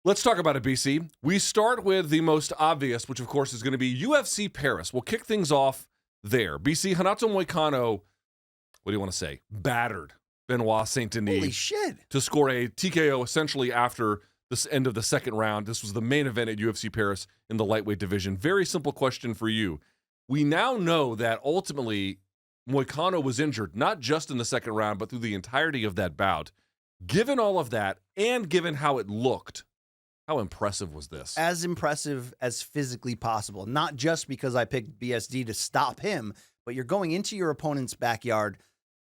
Let's talk about it, BC. We start with the most obvious, which of course is going to be UFC Paris. We'll kick things off there. BC, Renato Moicano, what do you want to say? Battered Benoit Saint-Denis. Holy shit. To score a TKO essentially after the end of the second round. This was the main event at UFC Paris in the lightweight division. Very simple question for you. We now know that ultimately Moicano was injured, not just in the second round, but through the entirety of that bout. Given all of that, and given how it looked, how impressive was this? As impressive as physically possible. Not just because I picked BSD to stop him, but you're going into your opponent's backyard.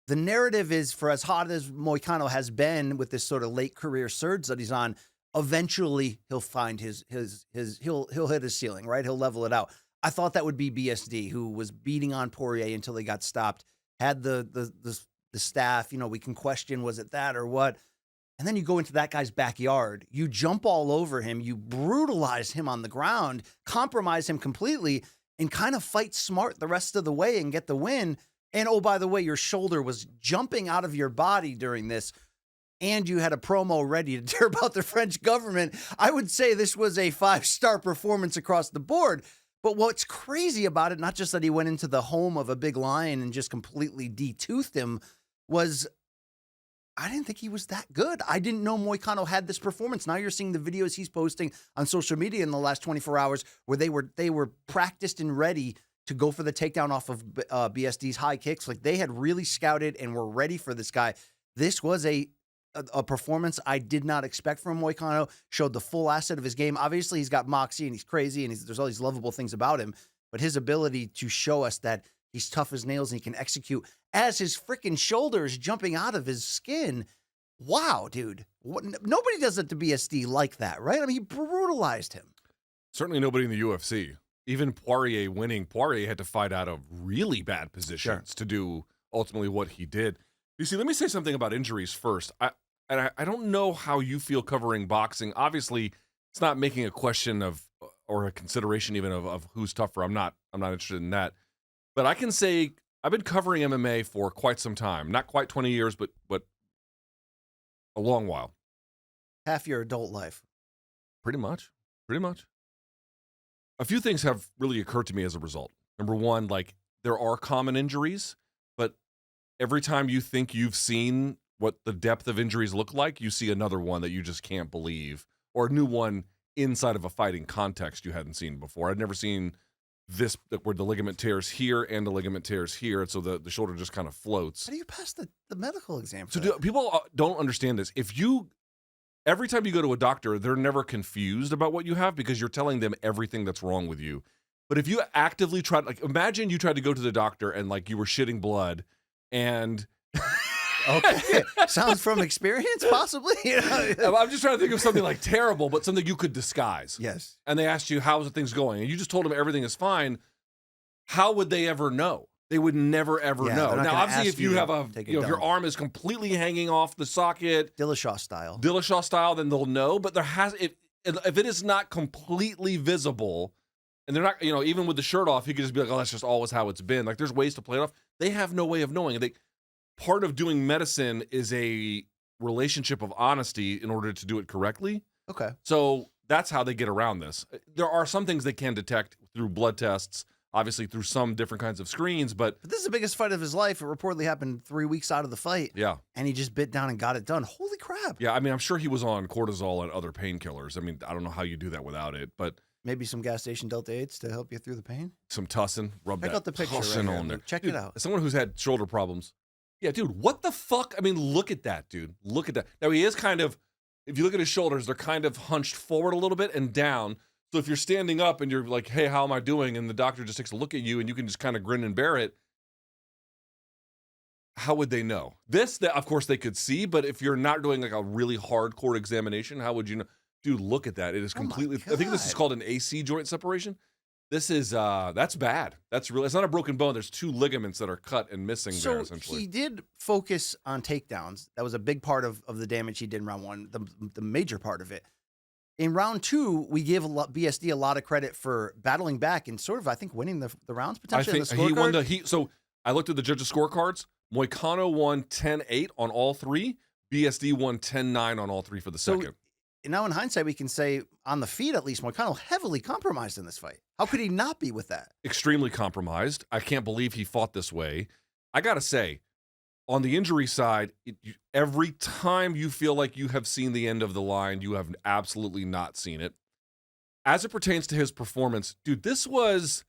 The narrative is, for as hot as Moicano has been with this sort of late career surge that he's on, eventually he'll find he'll hit his ceiling, right? He'll level it out. I thought that would be BSD, who was beating on Poirier until he got stopped, had the staff, we can question, was it that or what? And then you go into that guy's backyard, you jump all over him, you brutalize him on the ground, compromise him completely, and kind of fight smart the rest of the way and get the win. And oh, by the way, your shoulder was jumping out of your body during this, and you had a promo ready to tear about the French government. I would say this was a 5-star performance across the board. But what's crazy about it, not just that he went into the home of a big lion and just completely detoothed him, was I didn't think he was that good. I didn't know Moicano had this performance. Now you're seeing the videos he's posting on social media in the last 24 hours where they were practiced and ready to go for the takedown off of BSD's high kicks. Like, they had really scouted and were ready for this guy. This was a performance I did not expect from Moicano. Showed the full asset of his game. Obviously, he's got moxie and he's crazy and there's all these lovable things about him. But his ability to show us that he's tough as nails and he can execute as his freaking shoulders jumping out of his skin. Wow, dude. Nobody does it to BSD like that, right? I mean, he brutalized him. Certainly nobody in the UFC. Even Poirier winning, Poirier had to fight out of really bad positions to do ultimately what he did. You see, let me say something about injuries first. I don't know how you feel covering boxing. Obviously, it's not making a question of or a consideration even of who's tougher. I'm not interested in that. But I can say I've been covering MMA for quite some time. Not quite 20 years, but a long while. Half your adult life. Pretty much. A few things have really occurred to me as a result. Number one, like, there are common injuries, but every time you think you've seen what the depth of injuries look like, you see another one that you just can't believe, or a new one inside of a fighting context you hadn't seen before. I'd never seen this where the ligament tears here and the ligament tears here, and so the shoulder just kind of floats. How do you pass the medical exam? So people don't understand this. Every time you go to a doctor, they're never confused about what you have because you're telling them everything that's wrong with you. But if you actively try, like, imagine you tried to go to the doctor and like you were shitting blood and okay, sounds from experience, possibly. I'm just trying to think of something like terrible, but something you could disguise. Yes. And they asked you, how's the things going? And you just told them everything is fine. How would they ever know? They would never, ever know. Now, obviously, if you have if your arm is completely hanging off the socket, Dillashaw style, then they'll know. But if it is not completely visible, and they're not, even with the shirt off, you could just be like, oh, that's just always how it's been. Like, there's ways to play it off. They have no way of knowing. Part of doing medicine is a relationship of honesty in order to do it correctly. Okay. So that's how they get around this. There are some things they can detect through blood tests, obviously through some different kinds of screens, but this is the biggest fight of his life. It reportedly happened 3 weeks out of the fight. Yeah. And he just bit down and got it done. Holy crap. Yeah, I mean, I'm sure he was on cortisol and other painkillers. I mean, I don't know how you do that without it, but maybe some gas station Delta 8s to help you through the pain. Some Tussin, rub Check that out the picture Tussin right on there. Check dude, it out. As someone who's had shoulder problems, yeah, dude, what the fuck? I mean, look at that, dude. Look at that. Now, he is kind of, if you look at his shoulders, they're kind of hunched forward a little bit and down. So if you're standing up and you're like, hey, how am I doing? And the doctor just takes a look at you and you can just kind of grin and bear it. How would they know? Of course, they could see, but if you're not doing like a really hardcore examination, how would you know? Dude, look at that. It is completely, I think this is called an AC joint separation. This is, that's bad. That's really, it's not a broken bone. There's 2 ligaments that are cut and missing there, essentially. He did focus on takedowns. That was a big part of the damage he did in round 1, the major part of it. In round 2, we give BSD a lot of credit for battling back and sort of, I think, winning the rounds potentially. I think he won so I looked at the judges' scorecards. Moicano won 10-8 on all 3. BSD won 10-9 on all 3 for the second. now in hindsight, we can say on the feet, at least, Moicano heavily compromised in this fight. How could he not be with that? Extremely compromised. I can't believe he fought this way. I got to say, on the injury side, every time you feel like you have seen the end of the line, you have absolutely not seen it. As it pertains to his performance, dude, this was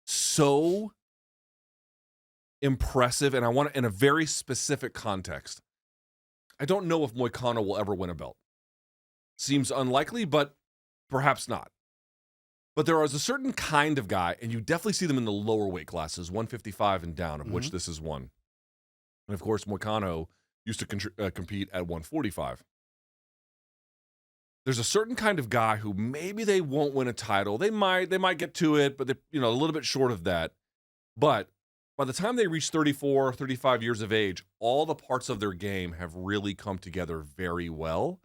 so impressive, and I want it in a very specific context. I don't know if Moicano will ever win a belt. Seems unlikely, but perhaps not. But there is a certain kind of guy, and you definitely see them in the lower weight classes, 155 and down, of which this is one. And of course, Moicano used to compete at 145. There's a certain kind of guy who maybe they won't win a title. They might get to it, but they're a little bit short of that. But by the time they reach 34, 35 years of age, all the parts of their game have really come together very well.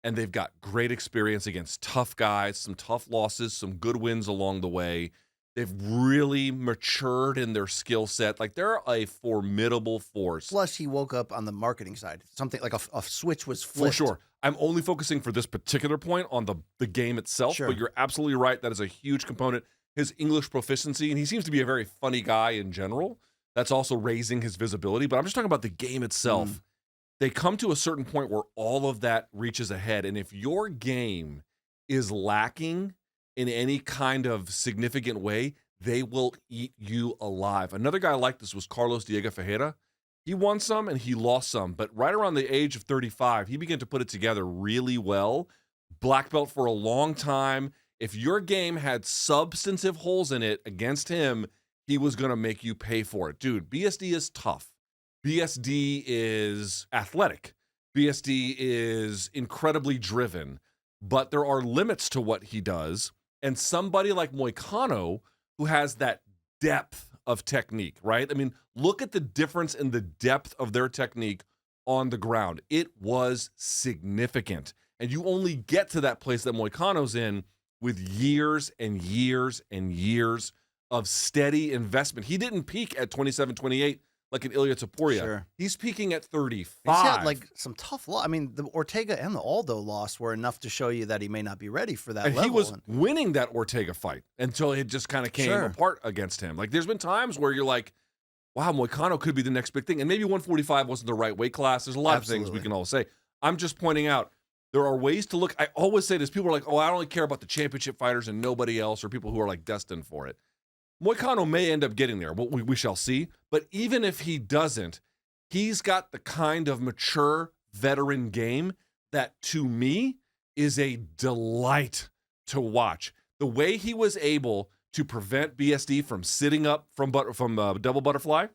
And they've got great experience against tough guys, some tough losses, some good wins along the way. They've really matured in their skill set. Like, they're a formidable force. Plus, he woke up on the marketing side. Something like a switch was flipped. For sure. I'm only focusing for this particular point on the game itself, Sure. But you're absolutely right. That is a huge component. His English proficiency, and he seems to be a very funny guy in general. That's also raising his visibility. But I'm just talking about the game itself. They come to a certain point where all of that reaches ahead. And if your game is lacking in any kind of significant way, they will eat you alive. Another guy like this was Carlos Diego Ferreira. He won some and he lost some, but right around the age of 35, he began to put it together really well. Black belt for a long time. If your game had substantive holes in it against him, he was going to make you pay for it. Dude, BSD is tough. BSD is athletic. BSD is incredibly driven, but there are limits to what he does. And somebody like Moicano, who has that depth of technique, right? I mean, look at the difference in the depth of their technique on the ground. It was significant. And you only get to that place that Moicano's in with years and years and years of steady investment. He didn't peak at 27, 28 like an Ilya Topuria. Sure. He's peaking at 35. He's had like some tough loss. I mean, the Ortega and the Aldo loss were enough to show you that he may not be ready for that level. He was winning that Ortega fight until it just kind of came apart against him. Like, there's been times where you're like, wow, Moicano could be the next big thing. And maybe 145 wasn't the right weight class. There's a lot of things we can all say. I'm just pointing out there are ways to look. I always say this. People are like, oh, I only care about the championship fighters and nobody else, or people who are like destined for it. Moicano may end up getting there. We shall see. But even if he doesn't, he's got the kind of mature veteran game that, to me, is a delight to watch. The way he was able to prevent BSD from sitting up from double butterfly,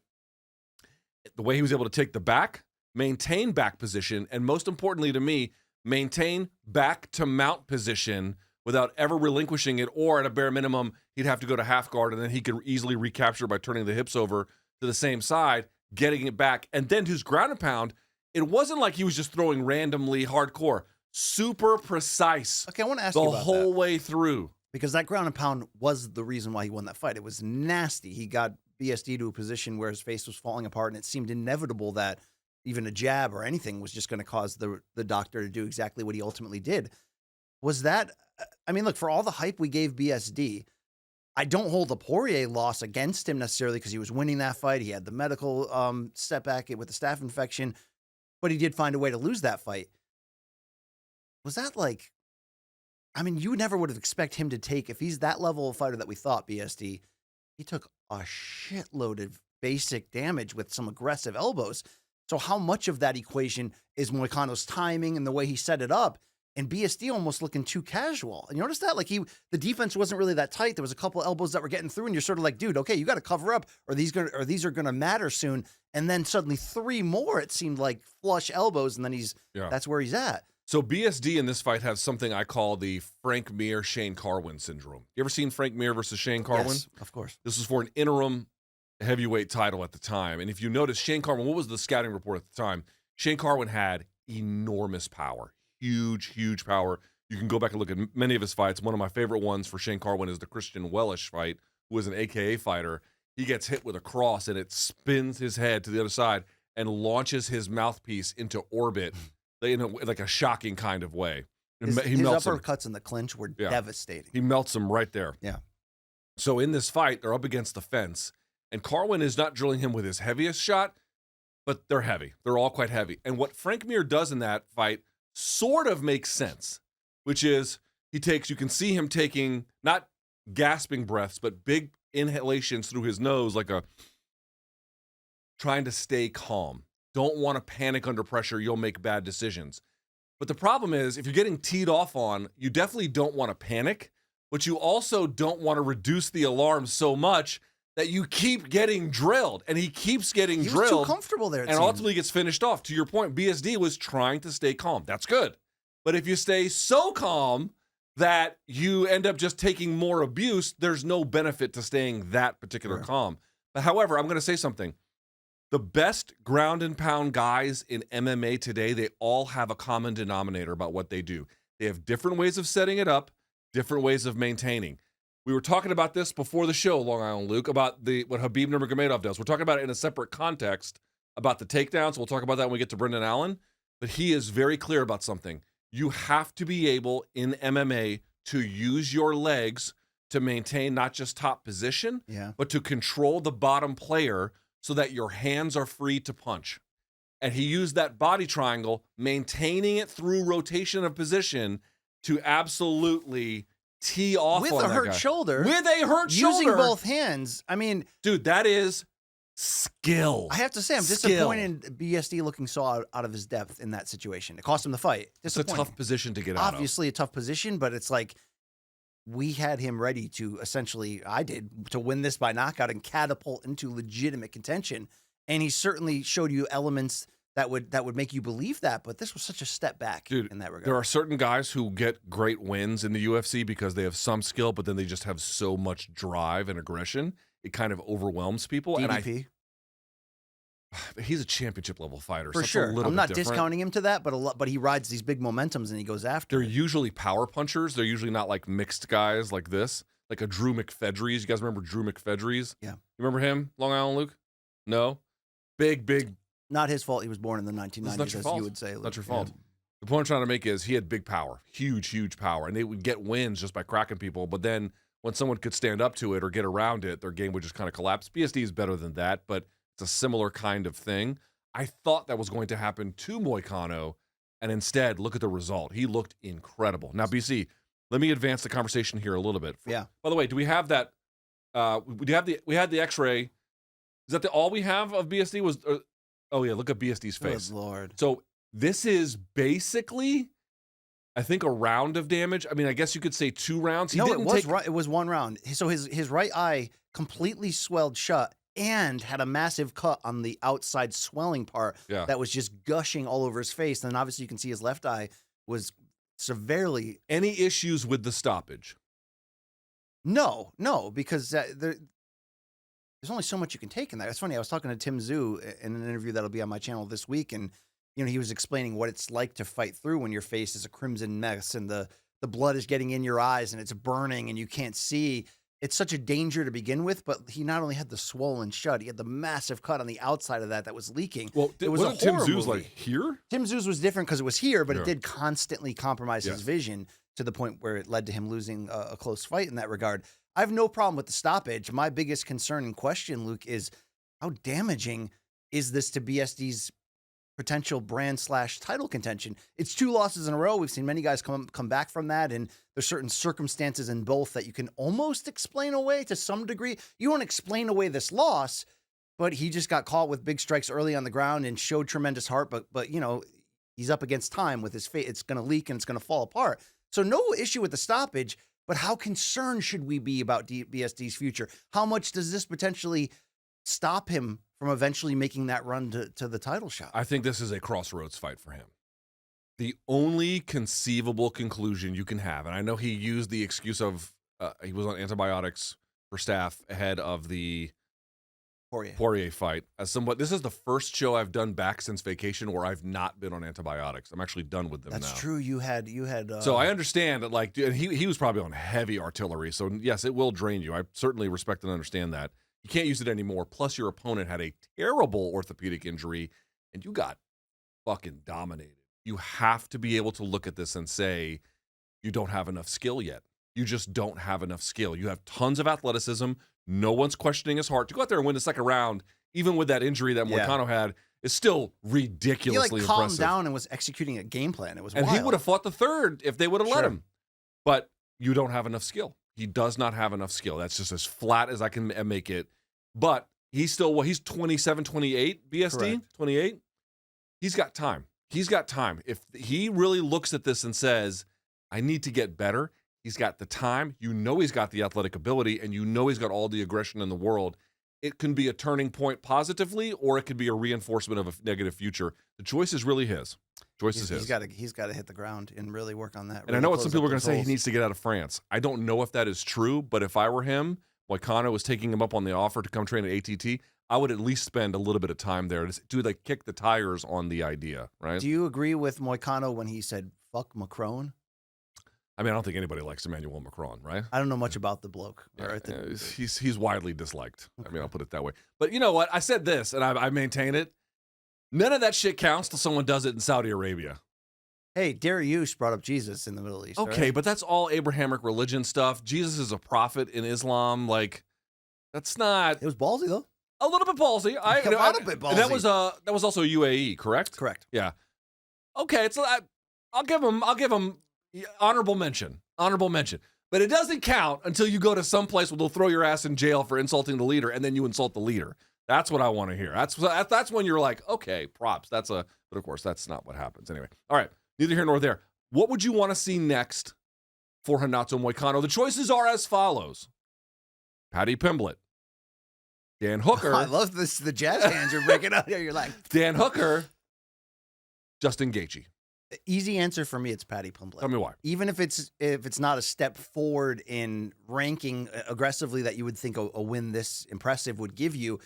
the way he was able to take the back, maintain back position, and most importantly to me, maintain back to mount position without ever relinquishing it, or at a bare minimum, he'd have to go to half guard, and then he could easily recapture by turning the hips over to the same side, getting it back. And then to his ground and pound, it wasn't like he was just throwing randomly hardcore. Super precise. Okay, I want to ask you about the whole way through. Because that ground and pound was the reason why he won that fight. It was nasty. He got BSD to a position where his face was falling apart, and it seemed inevitable that even a jab or anything was just going to cause the doctor to do exactly what he ultimately did. Was that... I mean, look, for all the hype we gave BSD, I don't hold the Poirier loss against him necessarily because he was winning that fight. He had the medical setback with the staph infection, but he did find a way to lose that fight. Was that like, I mean, you never would have expected him to take, if he's that level of fighter that we thought, BSD, he took a shitload of basic damage with some aggressive elbows. So how much of that equation is Moicano's timing and the way he set it up? And BSD almost looking too casual. And you notice that? Like, the defense wasn't really that tight. There was a couple elbows that were getting through, and you're sort of like, dude, okay, you got to cover up, or these are gonna matter soon. And then suddenly 3 more, it seemed like flush elbows, and then that's where he's at. So BSD in this fight has something I call the Frank Mir Shane Carwin syndrome. You ever seen Frank Mir versus Shane Carwin? Yes, of course. This was for an interim heavyweight title at the time. And if you notice, Shane Carwin, what was the scouting report at the time? Shane Carwin had enormous power. Huge power. You can go back and look at many of his fights. One of my favorite ones for Shane Carwin is the Christian Wellish fight, who was an AKA fighter. He gets hit with a cross, and it spins his head to the other side and launches his mouthpiece into orbit in like a shocking kind of way. His melts him. uppercuts in the clinch were devastating. He melts him right there. Yeah. So in this fight, they're up against the fence, and Carwin is not drilling him with his heaviest shot, but they're heavy. They're all quite heavy. And what Frank Mir does in that fight sort of makes sense, which is you can see him taking not gasping breaths, but big inhalations through his nose, like trying to stay calm. Don't want to panic under pressure. You'll make bad decisions. But the problem is, if you're getting teed off on, you definitely don't want to panic, but you also don't want to reduce the alarm so much that you keep getting drilled. And he keeps getting drilled. He was too comfortable there, and ultimately gets finished off. To your point, BSD was trying to stay calm. That's good. But if you stay so calm that you end up just taking more abuse, there's no benefit to staying that particular calm. But however, I'm going to say something. The best ground and pound guys in MMA today, they all have a common denominator about what they do. They have different ways of setting it up, different ways of maintaining. We were talking about this before the show, Long Island Luke, about what Khabib Nurmagomedov does. We're talking about it in a separate context about the takedowns. We'll talk about that when we get to Brendan Allen. But he is very clear about something. You have to be able in MMA to use your legs to maintain not just top position, but to control the bottom player so that your hands are free to punch. And he used that body triangle, maintaining it through rotation of position to absolutely tee off with on a that hurt guy. shoulder. With a hurt shoulder. Using both hands. I mean, dude, that is skill. I have to say, I'm disappointed BSD looking so out of his depth in that situation. It cost him the fight. It's a tough position to get out of. Obviously a tough position, but it's like we had him ready to essentially, to win this by knockout and catapult into legitimate contention. And he certainly showed you elements that would make you believe that, but this was such a step back in that regard. There are certain guys who get great wins in the UFC because they have some skill, but then they just have so much drive and aggression, it kind of overwhelms people. DDP. And he's a championship level fighter. For sure. I'm not discounting him to that, but he rides these big momentums and he goes after. They're usually power punchers. They're usually not like mixed guys like this, like a Drew McFedries. You guys remember Drew McFedries? Yeah. You remember him, Long Island Luke? No? Big. Not his fault. He was born in the 1990s, as you would say. Not your fault. The point I'm trying to make is he had big power, huge power, and they would get wins just by cracking people. But then when someone could stand up to it or get around it, their game would just kind of collapse. BSD is better than that, but it's a similar kind of thing. I thought that was going to happen to Moicano, and instead, look at the result. He looked incredible. Now, BC, let me advance the conversation here a little bit. Yeah. By the way, do we have that? We had the X-ray. Is that all we have of BSD? Oh yeah, look at BSD's face. Oh, Lord. So this is basically, I think, a round of damage. I mean, I guess you could say 2 rounds. It was 1 round. So his right eye completely swelled shut and had a massive cut on the outside swelling part that was just gushing all over his face. And then obviously you can see his left eye was severely. Any issues with the stoppage? No, because there's only so much you can take in that. It's funny. I was talking to Tim Zhu in an interview that'll be on my channel this week, and he was explaining what it's like to fight through when your face is a crimson mess and the blood is getting in your eyes and it's burning and you can't see. It's such a danger to begin with, but he not only had the swollen shut, he had the massive cut on the outside of that was leaking. Well, it was wasn't Tim Zhu's like here? Tim Zhu's was different because it was here, but it did constantly compromise his vision to the point where it led to him losing a close fight in that regard. I have no problem with the stoppage. My biggest concern and question, Luke, is how damaging is this to BSD's potential brand/title contention? It's 2 losses in a row. We've seen many guys come back from that, and there's certain circumstances in both that you can almost explain away to some degree. You won't explain away this loss, but he just got caught with big strikes early on the ground and showed tremendous heart. But he's up against time with his face. It's going to leak and it's going to fall apart. So no issue with the stoppage. But how concerned should we be about BSD's future? How much does this potentially stop him from eventually making that run to the title shot? I think this is a crossroads fight for him. The only conceivable conclusion you can have, and I know he used the excuse of he was on antibiotics for staph ahead of the Poirier fight. This is the first show I've done back since vacation where I've not been on antibiotics. I'm actually done with them now. That's true. You had. So I understand that, like, and he was probably on heavy artillery. So yes, it will drain you. I certainly respect and understand that. You can't use it anymore. Plus, your opponent had a terrible orthopedic injury, and you got fucking dominated. you have to be able to look at this and say, you don't have enough skill yet. You just don't have enough skill. You have tons of athleticism. No one's questioning his heart. To go out there and win the second round, even with that injury that Moicano had, is still ridiculously he calmed impressive. down and was executing a game plan. It was and wild. he would have fought the third if they would have let him. But you don't have enough skill. He does not have enough skill. That's just as flat as I can make it. But he's still, he's 27, 28, BSD, Correct. 28. He's got time. He's got time. If he really looks at this and says, I need to get better, he's got the time. You know he's got the athletic ability, and you know he's got all the aggression in the world. It can be a turning point positively, or it could be a reinforcement of a negative future. The choice is really his. Choice is his. He's got to hit the ground and really work on that. And I know what some people are going to say, he needs to get out of France. I don't know if that is true, but if I were him, Moicano was taking him up on the offer to come train at ATT, I would at least spend a little bit of time there to like kick the tires on the idea, right? Do you agree with Moicano when he said, fuck Macron? I mean, I don't think anybody likes Emmanuel Macron, right? I don't know much about the bloke. Yeah, he's widely disliked. Okay. I mean, I'll put it that way. But you know what? I said this, and I maintain it. None of that shit counts till someone does it in Saudi Arabia. Hey, Dariush brought up Jesus in the Middle East. Okay, right? but that's all Abrahamic religion stuff. Jesus is a prophet in Islam. Like, that's not... It was ballsy, though. A little bit ballsy. A little bit ballsy. That was also UAE, correct? Correct. Yeah. Okay, it's I'll give him honorable mention. Honorable mention. But it doesn't count until you go to some place where they'll throw your ass in jail for insulting the leader, and then you insult the leader. That's what I want to hear. That's when you're like, okay, props. But of course, that's not what happens. Anyway, all right, neither here nor there. What would you want to see next for Renato Moicano? The choices are as follows. Paddy Pimblett. Dan Hooker. I love this. The jazz hands you're breaking out here. You're like Dan Hooker. Justin Gaethje. Easy answer for me. It's Paddy Pimblett. Tell me why. Even if it's not a step forward in ranking aggressively that you would think a win this impressive would give you,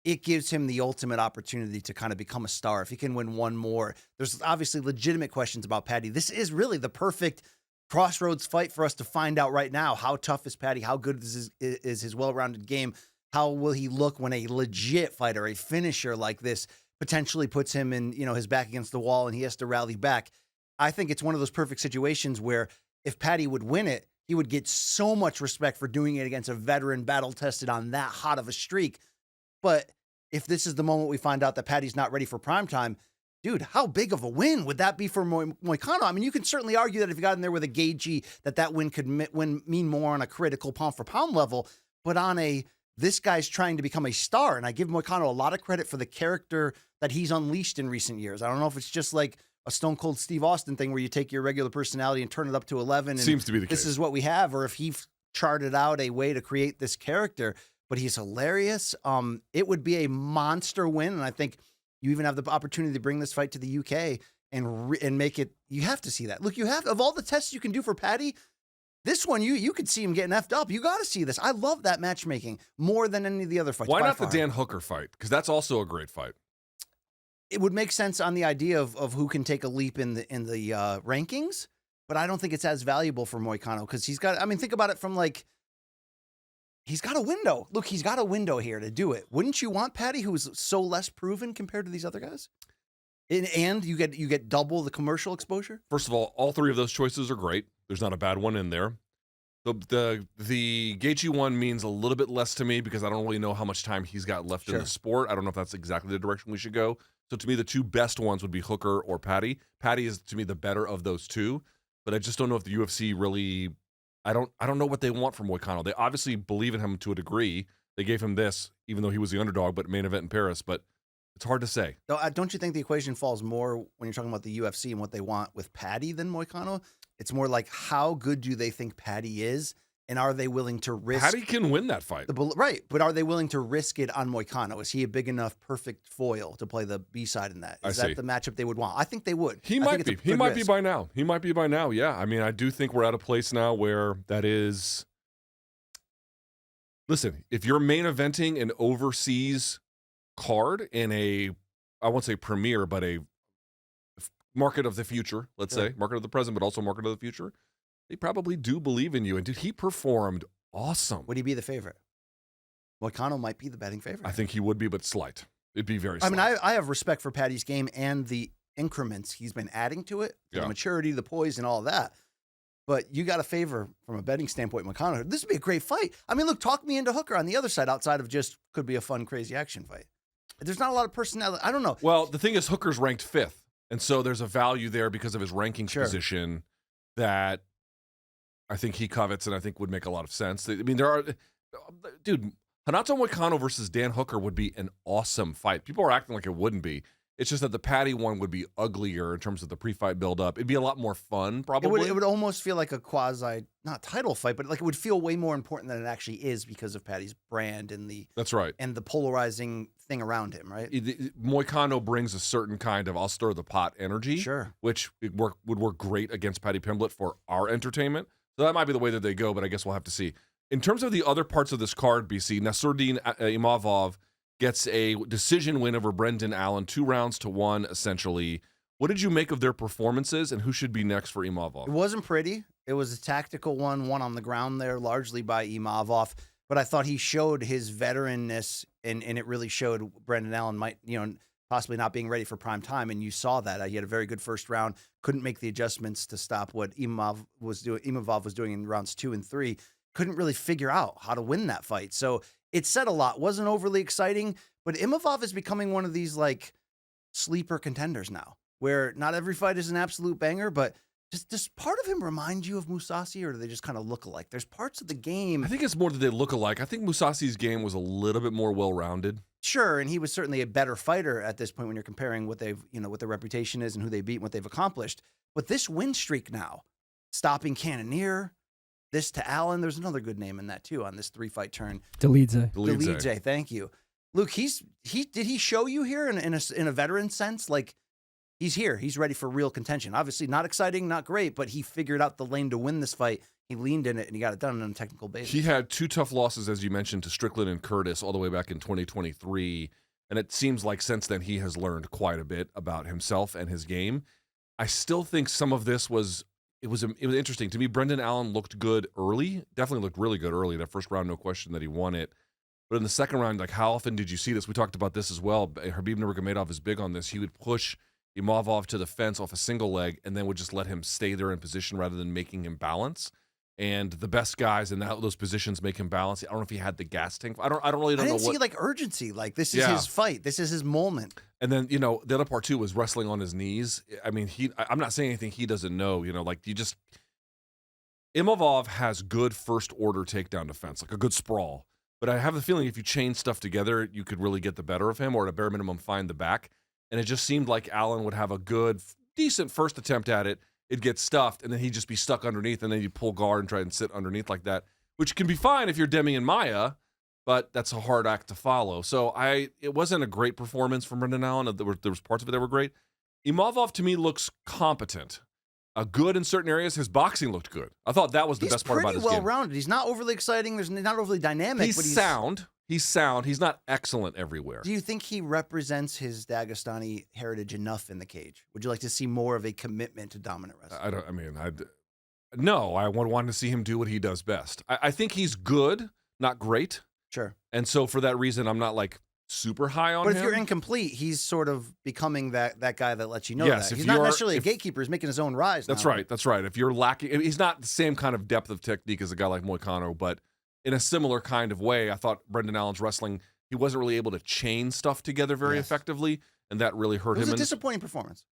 it gives him the ultimate opportunity to kind of become a star. If he can win one more, there's obviously legitimate questions about Paddy. This is really the perfect crossroads fight for us to find out right now. How tough is Paddy? How good is his well-rounded game? How will he look when a legit fighter, a finisher like this, potentially puts him in, his back against the wall and he has to rally back? I think it's one of those perfect situations where if Paddy would win it, he would get so much respect for doing it against a veteran, battle-tested on that hot of a streak. But if this is the moment we find out that Paddy's not ready for primetime, dude, how big of a win would that be for Moicano? I mean, you can certainly argue that if you got in there with a Gaethje, that win could mean more on a critical pound-for-pound level, but on this guy's trying to become a star, and I give Moicano a lot of credit for the character that he's unleashed in recent years. I don't know if it's just like a Stone Cold Steve Austin thing where you take your regular personality and turn it up to 11. And seems to be the case. This is what we have, or if he charted out a way to create this character. But he's hilarious. It would be a monster win, and I think you even have the opportunity to bring this fight to the UK and make it. You have to see that. Look, you have of all the tests you can do for Paddy. This one, you could see him getting effed up. You got to see this. I love that matchmaking more than any of the other fights. Why not the Dan Hooker fight? Because that's also a great fight. It would make sense on the idea of who can take a leap in the rankings, but I don't think it's as valuable for Moicano because he's got. I mean, think about it from like. He's got a window. Look, he's got a window here to do it. Wouldn't you want Paddy, who's so less proven compared to these other guys? And you get double the commercial exposure? First of all three of those choices are great. There's not a bad one in there. The Gaethje one means a little bit less to me because I don't really know how much time he's got left in the sport. I don't know if that's exactly the direction we should go. So to me, the two best ones would be Hooker or Paddy. Paddy is, to me, the better of those two. But I just don't know if the UFC really... I don't know what they want from Moicano. They obviously believe in him to a degree. They gave him this, even though he was the underdog, but main event in Paris. But it's hard to say. Don't you think the equation falls more when you're talking about the UFC and what they want with Paddy than Moicano? It's more like how good do they think Paddy is, and are they willing to risk? Paddy can win that fight, right? But are they willing to risk it on Moicano? Is he a big enough perfect foil to play the B side in that? Is that the matchup they would want? I think they would. He might be. He might be by now. He might be by now. Yeah. I mean, I do think we're at a place now where that is. Listen, if you're main eventing an overseas card in a, I won't say premier, but a market of the future, let's say, market of the present, but also market of the future, they probably do believe in you. And dude, he performed awesome. Would he be the favorite? Moicano might be the betting favorite. I think he would be, but slight. It'd be very slight. I mean, I have respect for Paddy's game and the increments he's been adding to it, Yeah. the maturity, the poise, and all of that. But you got a favor from a betting standpoint, Moicano. This would be a great fight. I mean, look, talk me into Hooker on the other side outside of just could be a fun, crazy action fight. There's not a lot of personality. I don't know. Well, the thing is, Hooker's ranked 5th, and so there's a value there because of his rankings position that I think he covets, and I think would make a lot of sense. I mean, dude, Renato Moicano versus Dan Hooker would be an awesome fight. People are acting like it wouldn't be. It's just that the Paddy one would be uglier in terms of the pre-fight build-up. It'd be a lot more fun, probably. It would almost feel like a quasi, not title fight, but like it would feel way more important than it actually is because of Paddy's brand and That's right. And the polarizing thing around him, right? Moicano brings a certain kind of I'll stir the pot energy, which would work great against Paddy Pimblett for our entertainment. So that might be the way that they go, but I guess we'll have to see. In terms of the other parts of this card, BC, Nasruddin Imavov gets a decision win over Brendan Allen, 2-1, essentially. What did you make of their performances, and who should be next for Imavov? It wasn't pretty. It was a tactical one on the ground there, largely by Imavov. But I thought he showed his veteranness, and it really showed Brendan Allen might, possibly not being ready for prime time. And you saw that. He had a very good first round, couldn't make the adjustments to stop what Imavov was doing in rounds 2 and 3. Couldn't really figure out how to win that fight. So it said a lot. Wasn't overly exciting, but Imavov is becoming one of these like sleeper contenders now, where not every fight is an absolute banger, but does part of him remind you of Mousasi, or do they just kind of look alike? There's parts of the game. I think it's more that they look alike. I think Mousasi's game was a little bit more well-rounded. Sure, and he was certainly a better fighter at this point when you're comparing what they've, what their reputation is and who they beat and what they've accomplished. But this win streak now, stopping Cannonier, this to Allen. There's another good name in that too on this 3-fight turn. Delidze, thank you, Luke. Did he show you here in a veteran sense? Like he's here, he's ready for real contention. Obviously, not exciting, not great, but he figured out the lane to win this fight. He leaned in it and he got it done on a technical basis. He had 2 tough losses, as you mentioned, to Strickland and Curtis all the way back in 2023, and it seems like since then he has learned quite a bit about himself and his game. I still think some of this was. It was interesting to me. Brendan Allen looked good early. Definitely looked really good early. That first round, no question that he won it. But in the second round, like how often did you see this? We talked about this as well. Khabib Nurmagomedov is big on this. He would push Imavov to the fence off a single leg and then would just let him stay there in position rather than making him balance. And the best guys in those positions make him balance. I don't know if he had the gas tank. I don't really know. I didn't see like urgency. Like this is his fight. This is his moment. And then the other part too was wrestling on his knees. I mean, I'm not saying anything he doesn't know. Imavov has good first order takedown defense, like a good sprawl. But I have the feeling if you chain stuff together, you could really get the better of him, or at a bare minimum find the back. And it just seemed like Allen would have a good, decent first attempt at it. It'd get stuffed, and then he'd just be stuck underneath, and then you pull guard and try and sit underneath like that, which can be fine if you're Demi and Maya, but that's a hard act to follow. So it wasn't a great performance from Brendan Allen. There was parts of it that were great. Imavov, to me, looks competent. Good in certain areas. His boxing looked good. I thought that was the best part about his game. He's pretty well-rounded. He's not overly exciting. He's not overly dynamic. He's sound. He's sound. He's not excellent everywhere. Do you think he represents his Dagestani heritage enough in the cage? Would you like to see more of a commitment to dominant wrestling? No, I would want to see him do what he does best. I think he's good, not great. Sure. And so for that reason, I'm not like super high on him. But if you're incomplete, he's sort of becoming that guy that lets you know yes, that. He's not necessarily a gatekeeper. He's making his own rise now. That's right. If you're lacking, he's not the same kind of depth of technique as a guy like Moicano, but in a similar kind of way, I thought Brendan Allen's wrestling, he wasn't really able to chain stuff together very effectively, and that really hurt him. It was a disappointing performance.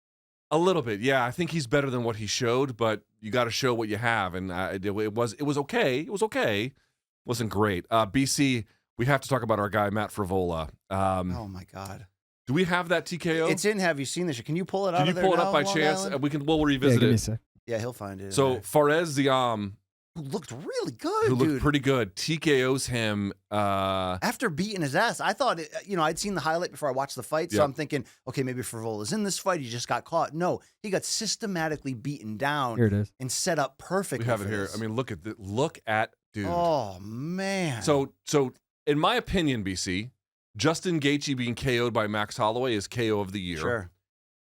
A little bit, yeah. I think he's better than what he showed, but you got to show what you have, and it was okay. It was okay. It wasn't great. BC, we have to talk about our guy, Matt Frivola. Oh, my God. Do we have that TKO? It's in. Have you seen this? Can you pull it out of there? Can you pull it up by chance? We'll revisit it. Yeah, he'll find it. So Fares Ziam, who looked really good, who looked pretty good, TKOs him. After beating his ass, I thought, I'd seen the highlight before I watched the fight, so I'm thinking, okay, maybe Frivola's in this fight. He just got caught. No, he got systematically beaten down. Here it is. And set up perfectly. We have it here. I mean, look at dude. Oh, man. So in my opinion, BC, Justin Gaethje being KO'd by Max Holloway is KO of the year. Sure.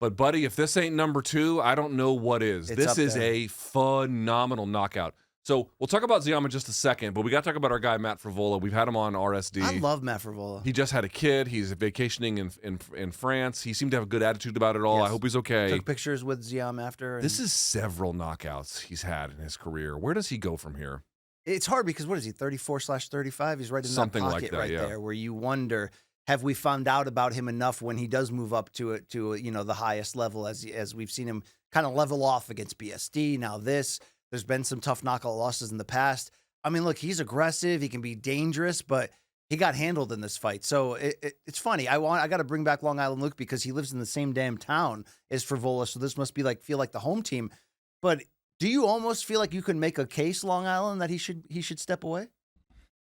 But, buddy, if this ain't number 2, I don't know what is. This is a phenomenal knockout. So we'll talk about Ziam in just a second, but we got to talk about our guy, Matt Frivola. We've had him on RSD. I love Matt Frivola. He just had a kid. He's vacationing in France. He seemed to have a good attitude about it all. Yes. I hope he's okay. Took pictures with Ziam after. And This is several knockouts he's had in his career. Where does he go from here? it's hard because what is he, 34/35? He's right in Something that like pocket that, yeah. there where you wonder, have we found out about him enough when he does move up to the highest level as we've seen him kind of level off against BSD. Now there's been some tough knockout losses in the past. I mean, look, he's aggressive. He can be dangerous, but he got handled in this fight. So it's funny. I got to bring back Long Island Luke because he lives in the same damn town as Frivola. So this must be feel like the home team. But do you almost feel like you could make a case, Long Island, that he should step away?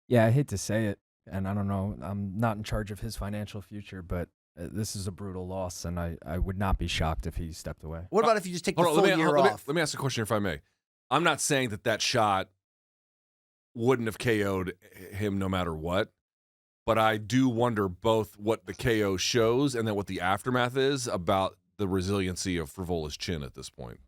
Yeah, I hate to say it, and I don't know. I'm not in charge of his financial future, but this is a brutal loss, and I would not be shocked if he stepped away. What about if you just take the Hold full on, year off? Let me ask a question, if I may. I'm not saying that shot wouldn't have KO'd him no matter what, but I do wonder both what the KO shows and then what the aftermath is about the resiliency of Frivola's chin at this point.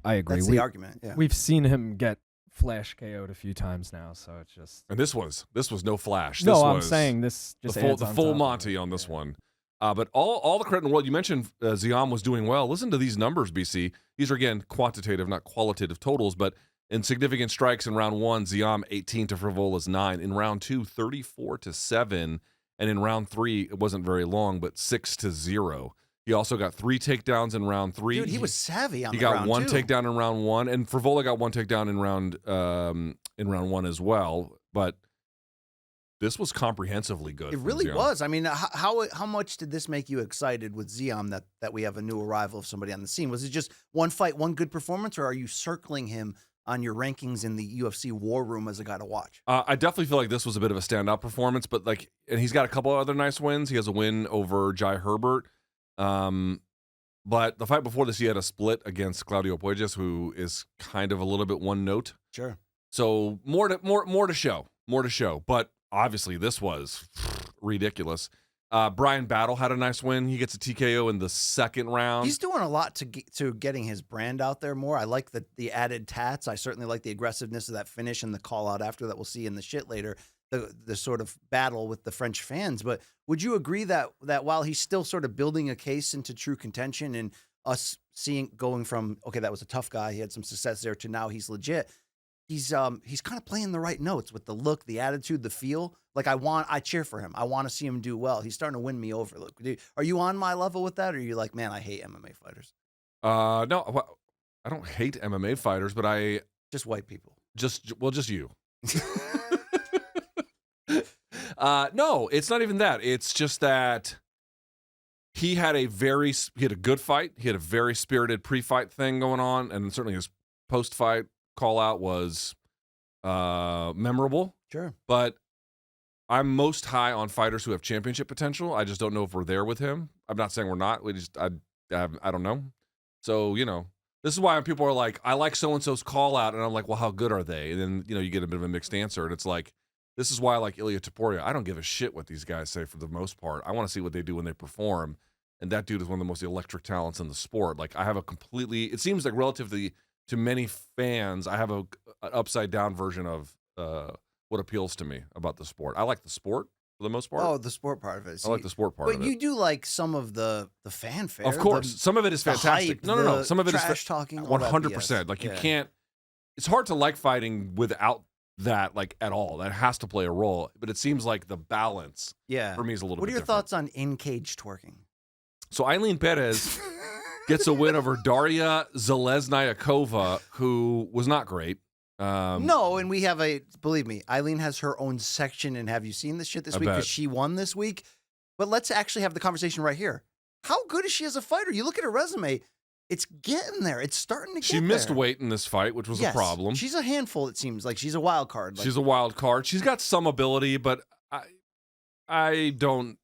I agree. That's the argument. Yeah. We've seen him get flash KO'd a few times now, so it's just. And this was no flash. No, This I'm was saying this just the adds on full top of Monty it. on this Yeah. one. But all the credit in the world. You mentioned Ziam was doing well. Listen to these numbers, BC. These are, again, quantitative, not qualitative totals, but in significant strikes in round 1, Ziam 18 to Frivola's 9. In round 2, 34-7. And in round 3, it wasn't very long, but 6-0. He also got 3 takedowns in round 3. Dude, he was savvy on He the got round one too. takedown in round 1, and Frivola got 1 takedown in round 1 as well. But this was comprehensively good. It from really Ziam. was. I mean, how much did this make you excited with Ziam that we have a new arrival of somebody on the scene? Was it just one fight, one good performance, or are you circling him on your rankings in the UFC war room as a guy to watch? I definitely feel like this was a bit of a standout performance, but and he's got a couple other nice wins. He has a win over Jai Herbert. But the fight before this, he had a split against Claudio Puelles, who is kind of a little bit one note. Sure. So more to show. But obviously, this was ridiculous. Brian Battle had a nice win. He gets a TKO in the second round. He's doing a lot to getting his brand out there more. I like the added tats. I certainly like the aggressiveness of that finish and the call out after that we'll see in the shit later. The sort of battle with the French fans. But would you agree that while he's still sort of building a case into true contention and us going from, okay, that was a tough guy, he had some success there, to now he's legit, he's kind of playing the right notes with the look, the attitude, the feel. Like I cheer for him. I want to see him do well. He's starting to win me over. Look, are you on my level with that? Or are you like, man, I hate MMA fighters? No, I don't hate MMA fighters, but I Just white people. just you. No, it's not even that. It's just that he had a good fight. He had a very spirited pre-fight thing going on, and certainly his post-fight call-out was memorable. Sure. But I'm most high on fighters who have championship potential. I just don't know if we're there with him. I'm not saying we're not. I don't know. So, this is why when people are like, I like so-and-so's call-out, and I'm like, well, how good are they? And then, you get a bit of a mixed answer, and it's like, this is why I like Ilya Topuria. I don't give a shit what these guys say for the most part. I want to see what they do when they perform. And that dude is one of the most electric talents in the sport. Like, I have it seems like relatively to many fans, I have an upside down version of what appeals to me about the sport. I like the sport for the most part. Oh, the sport part of it. I like the sport part of it. But you do like some of the fanfare. Of course. Some of it is fantastic. Hype, No. Some of it is trash talking. 100%. Like, you can't, it's hard to like fighting without that, like, at all. That has to play a role. But it seems like the balance for me is a little bit What are your different. thoughts on in-cage twerking? So Eileen Perez gets a win over Daria Zalesnyakova, who was not great. No, and we have believe me, Eileen has her own section, and have you seen this shit this week? Because she won this week. But let's actually have the conversation right here. How good is she as a fighter? You look at her resume, it's getting there. It's starting to get there. She missed weight in this fight, which was a problem. She's a handful, it seems. Like, she's a wild card. She's a wild card. She's got some ability, but I don't.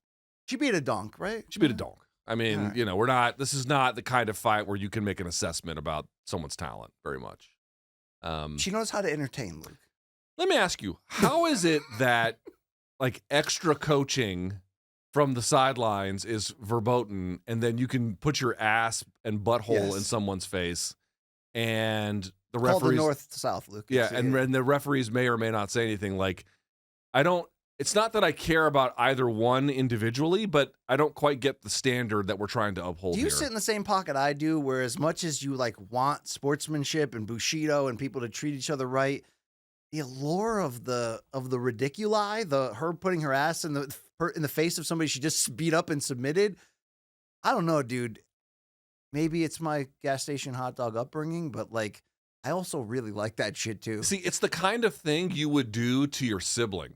She beat a donk, right? She beat a donk. I mean, right. this is not the kind of fight where you can make an assessment about someone's talent very much. She knows how to entertain, Luke. Let me ask you, how is it that, like, extra coaching from the sidelines is verboten, and then you can put your ass and butthole in someone's face, and the Call the referees, north-south, Luke. yeah, and the referees may or may not say anything. Like, I don't. It's not that I care about either one individually, but I don't quite get the standard that we're trying to uphold. Do you here. sit in the same pocket I do, where as much as you like want sportsmanship and Bushido and people to treat each other right, the allure of the ridiculi, her putting her ass in the face of somebody she just beat up and submitted, I don't know, dude. Maybe it's my gas station hot dog upbringing, but like I also really like that shit too. See, it's the kind of thing you would do to your sibling,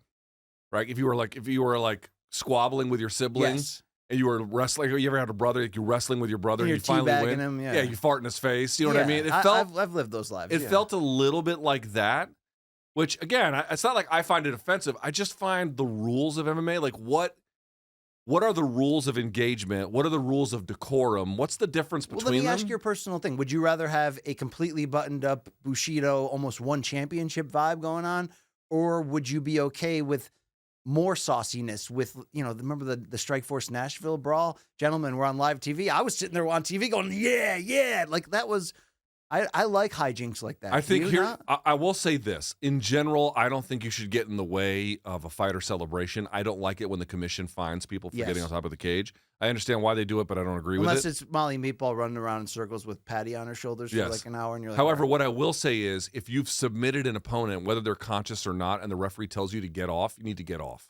right? If you were like squabbling with your sibling, Yes. and you were wrestling. You ever had a brother? You're wrestling with your brother, and You're you finally win. him, yeah. Yeah, you fart in his face. You know what I mean? It felt. I've lived those lives. It felt a little bit like that. Which again, it's not like I find it offensive. I just find the rules of MMA, like what are the rules of engagement? What are the rules of decorum? What's the difference between them? Let me ask you a personal thing. Would you rather have a completely buttoned up Bushido, almost one championship vibe going on? Or would you be okay with more sauciness with, remember the Strikeforce Nashville brawl? Gentlemen, we're on live TV. I was sitting there on TV going, yeah. Like that was, I like hijinks like that. I think You here, not? I will say this. In general, I don't think you should get in the way of a fighter celebration. I don't like it when the commission fines people for getting on top of the cage. I understand why they do it, but I don't agree with it. Unless it's Molly Meatball running around in circles with Paddy on her shoulders for like an hour. And you're like, however, what I will say is if you've submitted an opponent, whether they're conscious or not, and the referee tells you to get off, you need to get off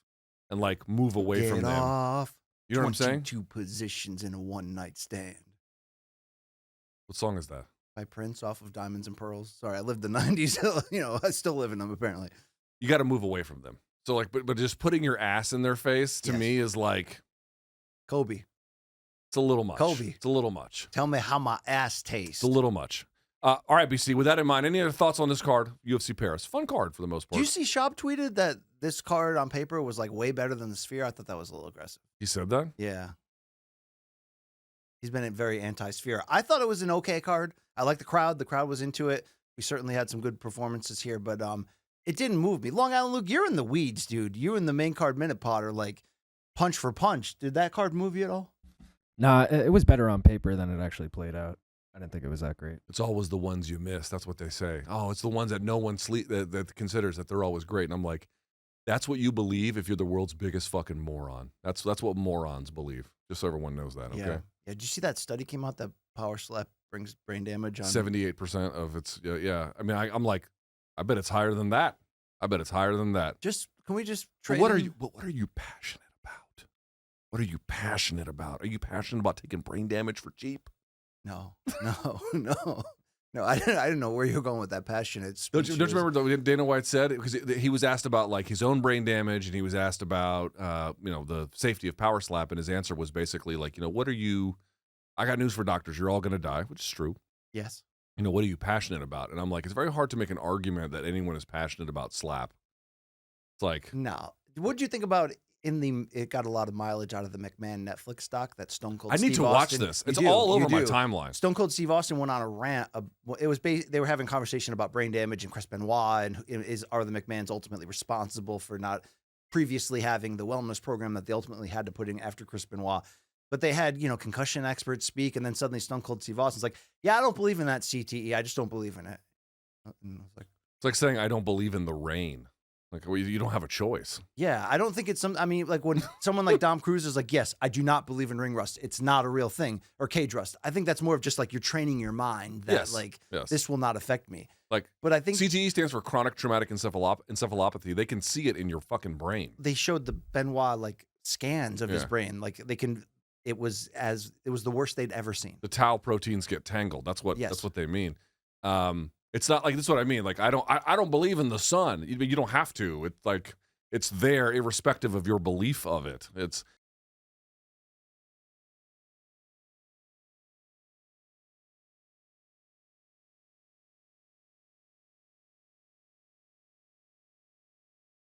and like move away from them. Off. You know what I'm saying? 22 positions in a one-night stand. What song is that? By Prince off of Diamonds and Pearls. Sorry, I lived the 90s. I still live in them, apparently. You got to move away from them. So, like, but just putting your ass in their face to me is like Kobe. It's a little much. Kobe. It's a little much. Tell me how my ass tastes. It's a little much. All right, BC, with that in mind, any other thoughts on this card? UFC Paris. Fun card for the most part. Do you see Schaub tweeted that this card on paper was like way better than the Sphere? I thought that was a little aggressive. He said that? Yeah. He's been very anti-Sphere. I thought it was an okay card. I like the crowd. The crowd was into it. We certainly had some good performances here, but it didn't move me. Long Island Luke, you're in the weeds, dude. You in the main card minute pot are like punch for punch. Did that card move you at all? Nah, it was better on paper than it actually played out. I didn't think it was that great. It's always the ones you miss. That's what they say. Oh, it's the ones that no one that considers that they're always great. And I'm like, that's what you believe if you're the world's biggest fucking moron. That's what morons believe. Just so everyone knows that, okay? Yeah. Did you see that study came out that power slap brings brain damage on 78% of its yeah. I mean, I'm like, I bet it's higher than that. Can we just trade? What are you passionate about? What are you passionate about? Are you passionate about taking brain damage for cheap? No. I didn't know where you were going with that passionate speech. Don't you remember what Dana White said? Because he was asked about like his own brain damage, and he was asked about the safety of power slap, and his answer was basically like, what are you? I got news for doctors. You're all going to die, which is true. Yes. What are you passionate about? And I'm like, it's very hard to make an argument that anyone is passionate about slap. It's like, no. What did you think about it got a lot of mileage out of the McMahon Netflix doc that Stone Cold I need Steve to watch Austin, this. It's all over my timeline. Stone Cold Steve Austin went on a rant. It was they were having a conversation about brain damage and Chris Benoit and are the McMahons ultimately responsible for not previously having the wellness program that they ultimately had to put in after Chris Benoit. But they had, concussion experts speak, and then suddenly Stone Cold Steve Austin's like, yeah, I don't believe in that CTE. I just don't believe in it. It's like saying I don't believe in the rain. Like, well, you don't have a choice. Yeah, I don't think it's like when someone like Dom Cruz is like, yes, I do not believe in ring rust. It's not a real thing. Or cage rust. I think that's more of just like you're training your mind that this will not affect me. But I think CTE stands for chronic traumatic encephalopathy. They can see it in your fucking brain. They showed the Benoit scans of his brain. Like they can. It was the worst they'd ever seen. The tau proteins get tangled. That's what they mean. It's not like this is what I mean. Like I don't believe in the sun. You don't have to. It's like it's there irrespective of your belief of it.